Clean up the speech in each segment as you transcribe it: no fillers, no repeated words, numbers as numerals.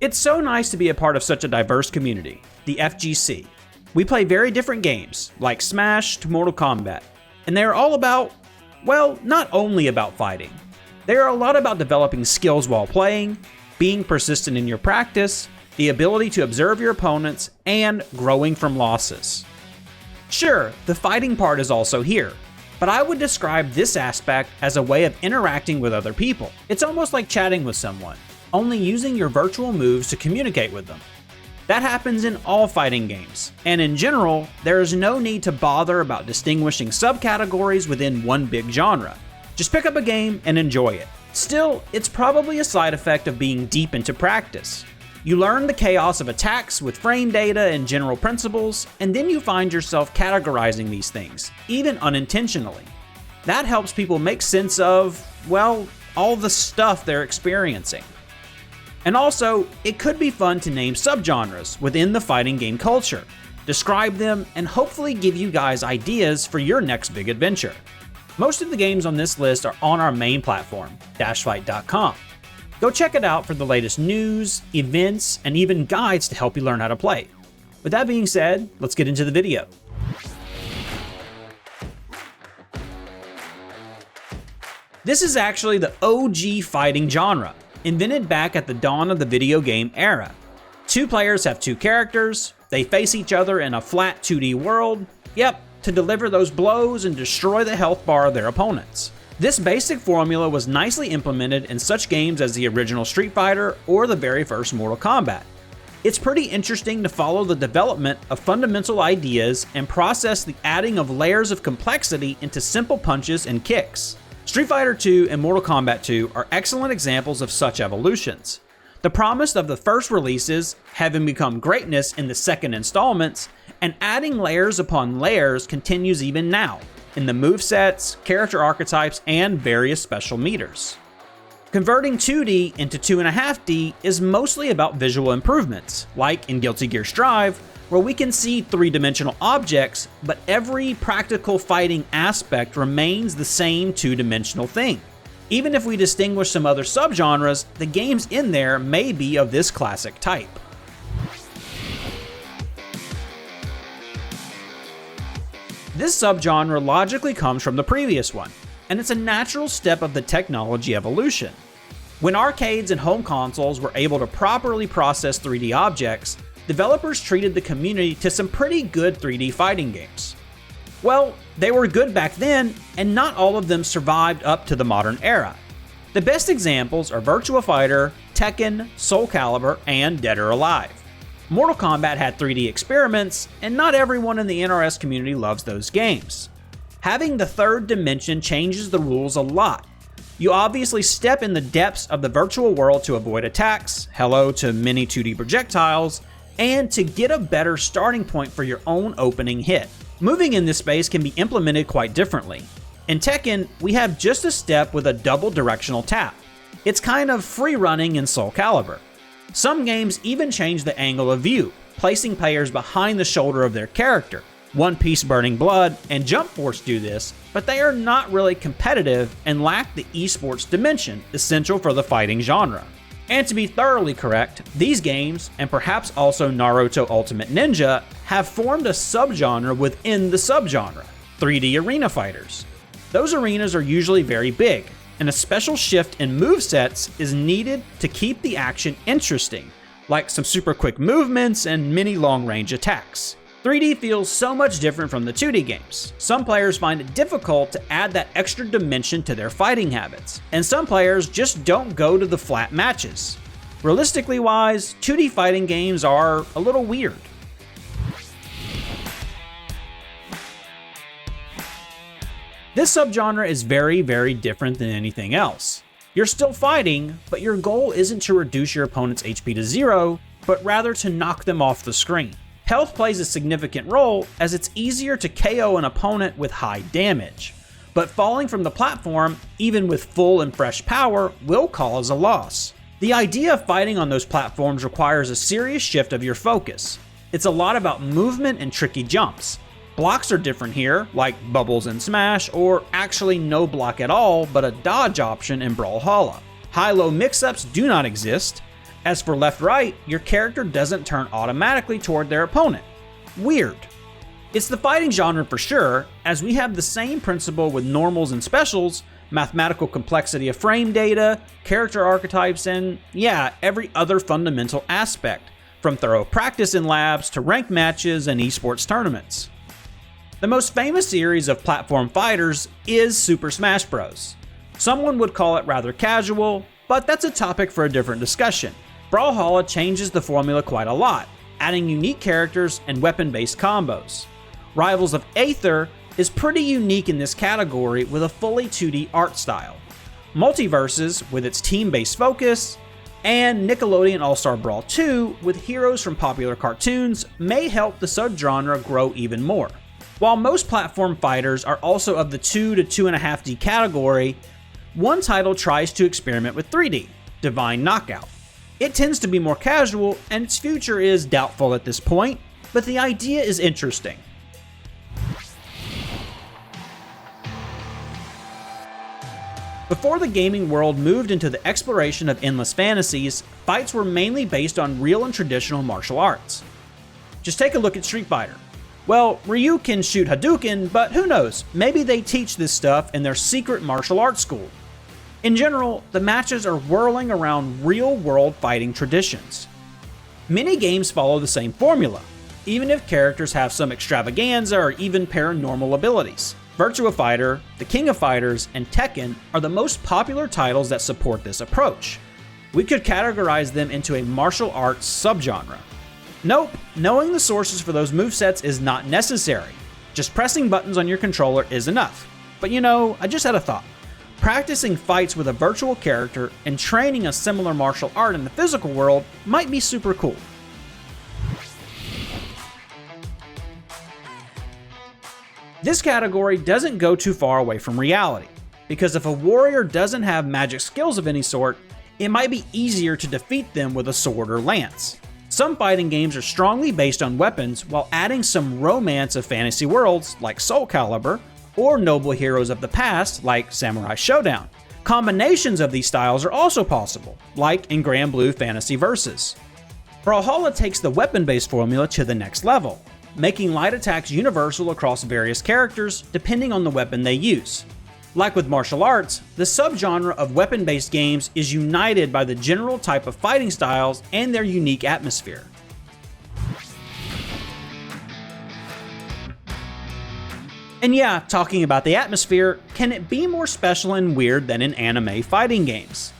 It's so nice to be a part of such a diverse community, the FGC. We play very different games, like Smash to Mortal Kombat, and they are all about, well, not only about fighting. They are a lot about developing skills while playing, being persistent in your practice, the ability to observe your opponents, and growing from losses. Sure, the fighting part is also here, but I would describe this aspect as a way of interacting with other people. It's almost like chatting with someone, only using your virtual moves to communicate with them. That happens in all fighting games, and in general, there is no need to bother about distinguishing subcategories within one big genre. Just pick up a game and enjoy it. Still, it's probably a side effect of being deep into practice. You learn the chaos of attacks with frame data and general principles, and then you find yourself categorizing these things, even unintentionally. That helps people make sense of, well, all the stuff they're experiencing. And also, it could be fun to name subgenres within the fighting game culture, describe them, and hopefully give you guys ideas for your next big adventure. Most of the games on this list are on our main platform, DashFight.com. Go check it out for the latest news, events, and even guides to help you learn how to play. With that being said, let's get into the video. This is actually the OG fighting genre, invented back at the dawn of the video game era. Two players have two characters, they face each other in a flat 2D world, to deliver those blows and destroy the health bar of their opponents. This basic formula was nicely implemented in such games as the original Street Fighter or the very first Mortal Kombat. It's pretty interesting to follow the development of fundamental ideas and process the adding of layers of complexity into simple punches and kicks. Street Fighter 2 and Mortal Kombat 2 are excellent examples of such evolutions. The promise of the first releases having become greatness in the second installments, and adding layers upon layers continues even now, in the movesets, character archetypes, and various special meters. Converting 2D into 2.5D is mostly about visual improvements, like in Guilty Gear Strive, where we can see three-dimensional objects, but every practical fighting aspect remains the same two-dimensional thing. Even if we distinguish some other subgenres, the games in there may be of this classic type. This subgenre logically comes from the previous one, and it's a natural step of the technology evolution. When arcades and home consoles were able to properly process 3D objects, developers treated the community to some pretty good 3D fighting games. Well, they were good back then, and not all of them survived up to the modern era. The best examples are Virtua Fighter, Tekken, Soul Calibur, and Dead or Alive. Mortal Kombat had 3D experiments, and not everyone in the NRS community loves those games. Having the third dimension changes the rules a lot. You obviously step in the depths of the virtual world to avoid attacks, hello to many 2D projectiles, and to get a better starting point for your own opening hit. Moving in this space can be implemented quite differently. In Tekken, we have just a step with a double directional tap. It's kind of free running in Soul Calibur. Some games even change the angle of view, placing players behind the shoulder of their character. One Piece Burning Blood and Jump Force do this, but they are not really competitive and lack the esports dimension essential for the fighting genre. And to be thoroughly correct, these games, and perhaps also Naruto Ultimate Ninja, have formed a subgenre within the subgenre, 3D arena fighters. Those arenas are usually very big, and a special shift in movesets is needed to keep the action interesting, like some super quick movements and many long-range attacks. 3D feels so much different from the 2D games. Some players find it difficult to add that extra dimension to their fighting habits, and some players just don't go to the flat matches. Realistically wise, 2D fighting games are a little weird. This subgenre is very, very different than anything else. You're still fighting, but your goal isn't to reduce your opponent's HP to 0, but rather to knock them off the screen. Health plays a significant role, as it's easier to KO an opponent with high damage. But falling from the platform, even with full and fresh power, will cause a loss. The idea of fighting on those platforms requires a serious shift of your focus. It's a lot about movement and tricky jumps. Blocks are different here, like bubbles in Smash, or actually no block at all, but a dodge option in Brawlhalla. High-low mix-ups do not exist, As for left-right, your character doesn't turn automatically toward their opponent. Weird. It's the fighting genre for sure, as we have the same principle with normals and specials, mathematical complexity of frame data, character archetypes, and yeah, every other fundamental aspect, from thorough practice in labs to ranked matches and esports tournaments. The most famous series of platform fighters is Super Smash Bros. Someone would call it rather casual, but that's a topic for a different discussion. Brawlhalla changes the formula quite a lot, adding unique characters and weapon-based combos. Rivals of Aether is pretty unique in this category with a fully 2D art style. Multiverses, with its team-based focus, and Nickelodeon All-Star Brawl 2, with heroes from popular cartoons, may help the subgenre grow even more. While most platform fighters are also of the 2 to 2.5D category, one title tries to experiment with 3D, Divine Knockout. It tends to be more casual, and its future is doubtful at this point, but the idea is interesting. Before the gaming world moved into the exploration of endless fantasies, fights were mainly based on real and traditional martial arts. Just take a look at Street Fighter. Well, Ryu can shoot Hadouken, but who knows, maybe they teach this stuff in their secret martial arts school. In general, the matches are whirling around real-world fighting traditions. Many games follow the same formula, even if characters have some extravaganza or even paranormal abilities. Virtua Fighter, the King of Fighters, and Tekken are the most popular titles that support this approach. We could categorize them into a martial arts subgenre. Nope, knowing the sources for those movesets is not necessary. Just pressing buttons on your controller is enough. But you know, I just had a thought. Practicing fights with a virtual character and training a similar martial art in the physical world might be super cool. This category doesn't go too far away from reality, because if a warrior doesn't have magic skills of any sort, it might be easier to defeat them with a sword or lance. Some fighting games are strongly based on weapons while adding some romance of fantasy worlds like Soul Calibur, or noble heroes of the past like Samurai Showdown. Combinations of these styles are also possible, like in Grand Blue Fantasy Versus. Brawlhalla takes the weapon-based formula to the next level, making light attacks universal across various characters depending on the weapon they use. Like with martial arts, the subgenre of weapon-based games is united by the general type of fighting styles and their unique atmosphere. And yeah, talking about the atmosphere, can it be more special and weird than in anime fighting games?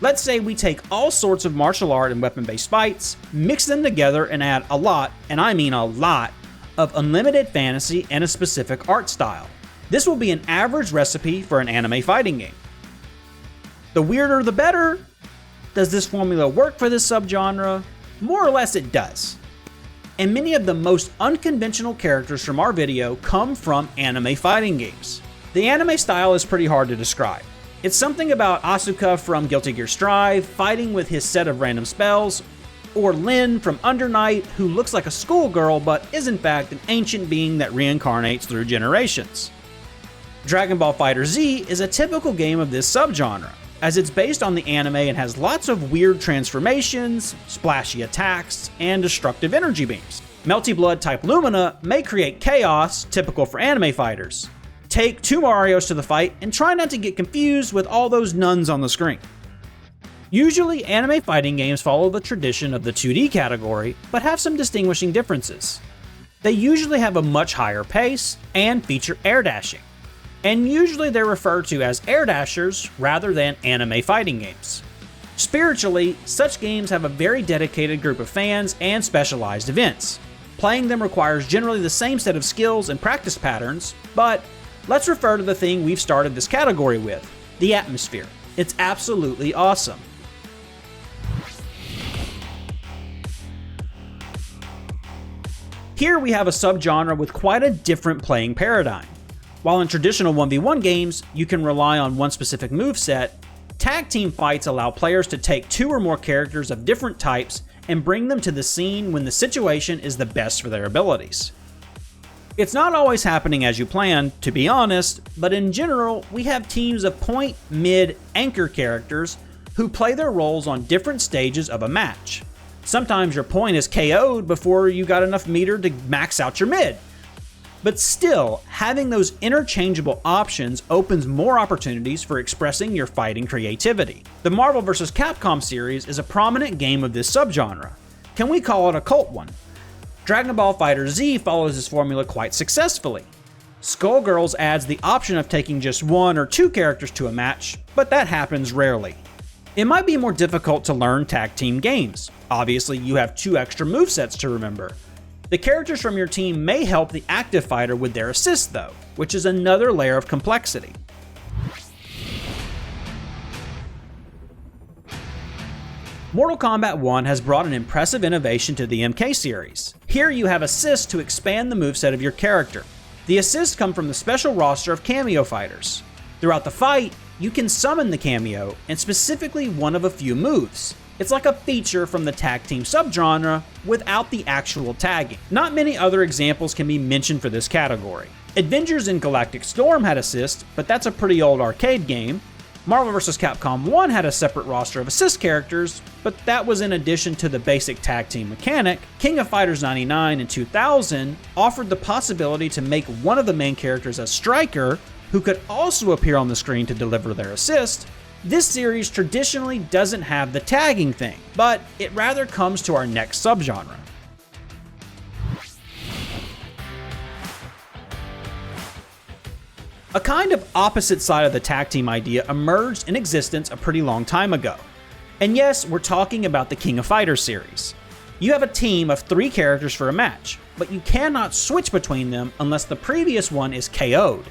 Let's say we take all sorts of martial art and weapon-based fights, mix them together and add a lot, and I mean a lot, of unlimited fantasy and a specific art style. This will be an average recipe for an anime fighting game. The weirder the better. Does this formula work for this subgenre? More or less it does. And many of the most unconventional characters from our video come from anime fighting games. The anime style is pretty hard to describe. It's something about Asuka from Guilty Gear Strive fighting with his set of random spells, or Lyn from Under Night, who looks like a schoolgirl but is in fact an ancient being that reincarnates through generations. Dragon Ball FighterZ is a typical game of this subgenre, as it's based on the anime and has lots of weird transformations, splashy attacks, and destructive energy beams. Melty Blood type Lumina may create chaos, typical for anime fighters. Take 2 Marios to the fight and try not to get confused with all those nuns on the screen. Usually, anime fighting games follow the tradition of the 2D category, but have some distinguishing differences. They usually have a much higher pace and feature air dashing, and usually they're referred to as air dashers rather than anime fighting games. Spiritually, such games have a very dedicated group of fans and specialized events. Playing them requires generally the same set of skills and practice patterns, but let's refer to the thing we've started this category with, the atmosphere. It's absolutely awesome. Here we have a subgenre with quite a different playing paradigm. While in traditional 1v1 games, you can rely on one specific moveset, tag team fights allow players to take 2 or more characters of different types and bring them to the scene when the situation is the best for their abilities. It's not always happening as you plan, to be honest, but in general, we have teams of point, mid, anchor characters who play their roles on different stages of a match. Sometimes your point is KO'd before you got enough meter to max out your mid. But still, having those interchangeable options opens more opportunities for expressing your fighting creativity. The Marvel vs. Capcom series is a prominent game of this subgenre. Can we call it a cult one? Dragon Ball FighterZ follows this formula quite successfully. Skullgirls adds the option of taking just 1 or 2 characters to a match, but that happens rarely. It might be more difficult to learn tag team games. Obviously, you have 2 extra movesets to remember. The characters from your team may help the active fighter with their assist though, which is another layer of complexity. Mortal Kombat 1 has brought an impressive innovation to the MK series. Here you have assists to expand the moveset of your character. The assists come from the special roster of cameo fighters. Throughout the fight, you can summon the cameo, and specifically one of a few moves. It's like a feature from the tag team subgenre without the actual tagging. Not many other examples can be mentioned for this category. Avengers in Galactic Storm had assist, but that's a pretty old arcade game. Marvel vs. Capcom 1 had a separate roster of assist characters, but that was in addition to the basic tag team mechanic. King of Fighters 99 and 2000 offered the possibility to make one of the main characters a striker who could also appear on the screen to deliver their assist. This series traditionally doesn't have the tagging thing, but it rather comes to our next subgenre. A kind of opposite side of the tag team idea emerged in existence a pretty long time ago. And yes, we're talking about the King of Fighters series. You have a team of 3 characters for a match, but you cannot switch between them unless the previous one is KO'd,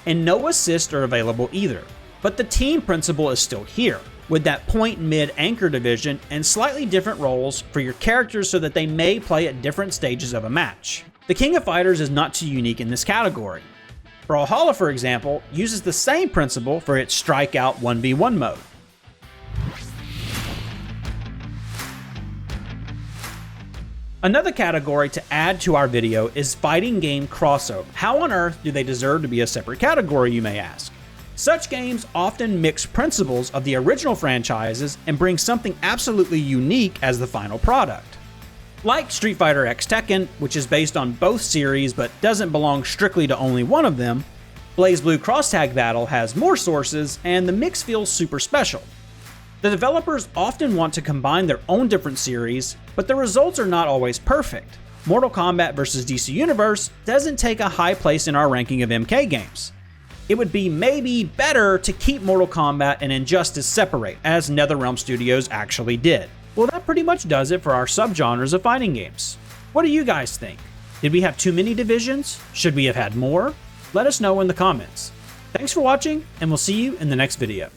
and no assists are available either. But the team principle is still here, with that point mid anchor division and slightly different roles for your characters so that they may play at different stages of a match. The King of Fighters is not too unique in this category. Brawlhalla, for example, uses the same principle for its strikeout 1v1 mode. Another category to add to our video is fighting game crossover. How on earth do they deserve to be a separate category, you may ask? Such games often mix principles of the original franchises and bring something absolutely unique as the final product. Like Street Fighter X Tekken, which is based on both series but doesn't belong strictly to only one of them, BlazBlue Cross Tag Battle has more sources and the mix feels super special. The developers often want to combine their own different series, but the results are not always perfect. Mortal Kombat vs. DC Universe doesn't take a high place in our ranking of MK games. It would be maybe better to keep Mortal Kombat and Injustice separate, as NetherRealm Studios actually did. Well, that pretty much does it for our subgenres of fighting games. What do you guys think? Did we have too many divisions? Should we have had more? Let us know in the comments. Thanks for watching, and we'll see you in the next video.